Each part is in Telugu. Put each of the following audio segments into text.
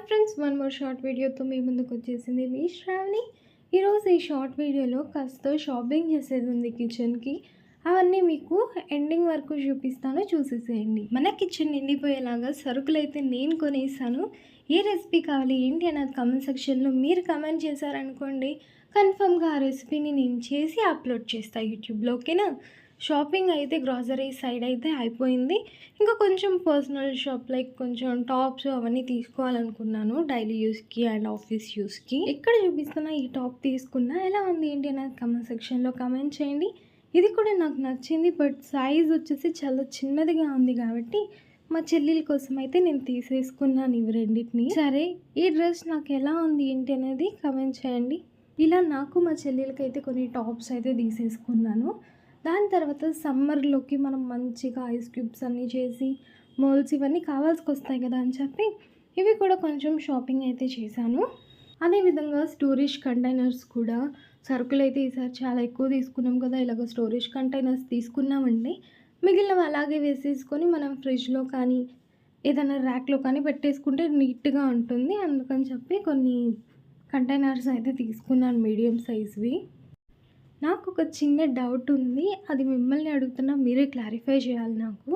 ఫ్రెండ్స్, వన్ మోర్ షార్ట్ వీడియోతో మీ ముందుకు వచ్చేసింది మీ శ్రావణి. ఈరోజు ఈ షార్ట్ వీడియోలో కాస్త షాపింగ్ చేసేది ఉంది కిచెన్కి. అవన్నీ మీకు ఎండింగ్ వరకు చూపిస్తాను, చూసేసేయండి. మన కిచెన్ నిండిపోయేలాగా సరుకులు అయితే నేను కొనేసాను. ఏ రెసిపీ కావాలి ఏంటి అన్నది కమెంట్ సెక్షన్లో మీరు కమెంట్ చేశారనుకోండి, కన్ఫర్మ్గా ఆ రెసిపీని నేను చేసి అప్లోడ్ చేస్తాను యూట్యూబ్లో, ఓకేనా? షాపింగ్ అయితే గ్రాసరీ సైడ్ అయితే అయిపోయింది. ఇంకా కొంచెం పర్సనల్ షాప్ లైక్ కొంచెం టాప్స్ అవన్నీ తీసుకోవాలనుకున్నాను డైలీ యూస్కి అండ్ ఆఫీస్ యూస్కి. ఎక్కడ చూపిస్తున్నా ఈ టాప్ తీసుకున్నా ఎలా ఉంది ఏంటి అనేది కమెంట్ సెక్షన్లో కమెంట్ చేయండి. ఇది కూడా నాకు నచ్చింది, బట్ సైజ్ వచ్చేసి చాలా చిన్నదిగా ఉంది కాబట్టి మా చెల్లెల కోసం అయితే నేను తీసేసుకున్నాను ఇవి రెండింటిని. సరే, ఈ డ్రెస్ నాకు ఎలా ఉంది ఏంటి అనేది కమెంట్ చేయండి. ఇలా నాకు మా చెల్లెలకి అయితే కొన్ని టాప్స్ అయితే తీసేసుకున్నాను. దాని తర్వాత సమ్మర్లోకి మనం మంచిగా ఐస్ క్యూబ్స్ అన్నీ చేసి మోల్స్ ఇవన్నీ కావాల్సి వస్తాయి కదా అని చెప్పి ఇవి కూడా కొంచెం షాపింగ్ అయితే చేశాను. అదేవిధంగా స్టోరేజ్ కంటైనర్స్ కూడా సరుకులు అయితే ఈసారి చాలా ఎక్కువ తీసుకున్నాం కదా, ఇలాగ స్టోరేజ్ కంటైనర్స్ తీసుకున్నామండి. మిగిలినవి అలాగే వేసేసుకొని మనం ఫ్రిడ్జ్లో కానీ ఏదైనా ర్యాక్లో కానీ పెట్టేసుకుంటే నీట్గా ఉంటుంది. అందుకని చెప్పి కొన్ని కంటైనర్స్ అయితే తీసుకున్నాను మీడియం సైజ్వి. నాకు ఒక చిన్న డౌట్ ఉంది, అది మిమ్మల్ని అడుగుతున్నా, మీరే క్లారిఫై చేయాలి నాకు.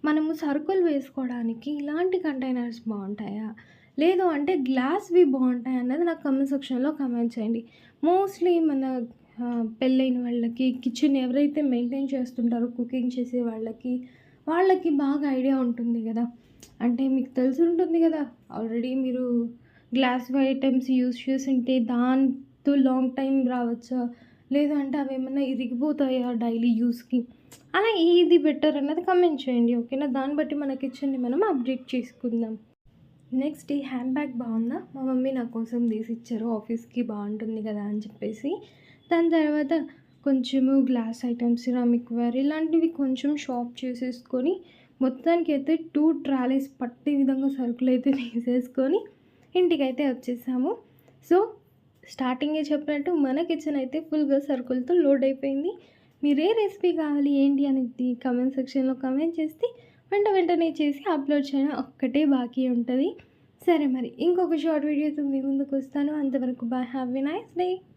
మనము సరుకులు వేసుకోవడానికి ఇలాంటి కంటైనర్స్ బాగుంటాయా, లేదు అంటే గ్లాస్వి బాగుంటాయి అన్నది నాకు కమెంట్ సెక్షన్లో కమెంట్ చేయండి. మోస్ట్లీ మన పెళ్ళైన వాళ్ళకి, కిచెన్ ఎవరైతే మెయింటైన్ చేస్తుంటారో కుకింగ్ చేసే వాళ్ళకి బాగా ఐడియా ఉంటుంది కదా. అంటే మీకు తెలిసి ఉంటుంది కదా, ఆల్రెడీ మీరు గ్లాస్ ఐటమ్స్ యూస్ చేసి ఉంటే దాంతో లాంగ్ టైం రావచ్చా, లేదు అంటే అవి ఏమన్నా ఇరిగిపోతాయా డైలీ యూస్కి, అలా ఏది బెటర్ అన్నది కమెంట్ చేయండి, ఓకేనా? దాన్ని బట్టి మన కిచెన్ని మనం అప్డేట్ చేసుకుందాం. నెక్స్ట్, ఈ హ్యాండ్ బ్యాగ్ బాగుందా, మా మమ్మీ నా కోసం తీసి ఇచ్చారు, ఆఫీస్కి బాగుంటుంది కదా అని చెప్పేసి. దాని తర్వాత కొంచెము గ్లాస్ ఐటమ్స్, సిరామిక్ వేర్ ఇలాంటివి కొంచెం షాప్ చేసేసుకొని మొత్తానికి అయితే 2 ట్రాలీస్ పట్టే విధంగా సరుకులు అయితే తీసేసుకొని ఇంటికైతే వచ్చేసాము. సో స్టార్టింగే చెప్పినట్టు మన కిచెన్ అయితే ఫుల్గా సరుకులతో లోడ్ అయిపోయింది. మీరు ఏ రెసిపీ కావాలి ఏంటి అనేది కమెంట్ సెక్షన్లో కమెంట్ చేస్తే వెంటనే చేసి అప్లోడ్ చేయడం ఒక్కటే బాకీ ఉంటుంది. సరే, మరి ఇంకొక షార్ట్ వీడియోతో మీ ముందుకు వస్తాను. అంతవరకు bye, have a nice day.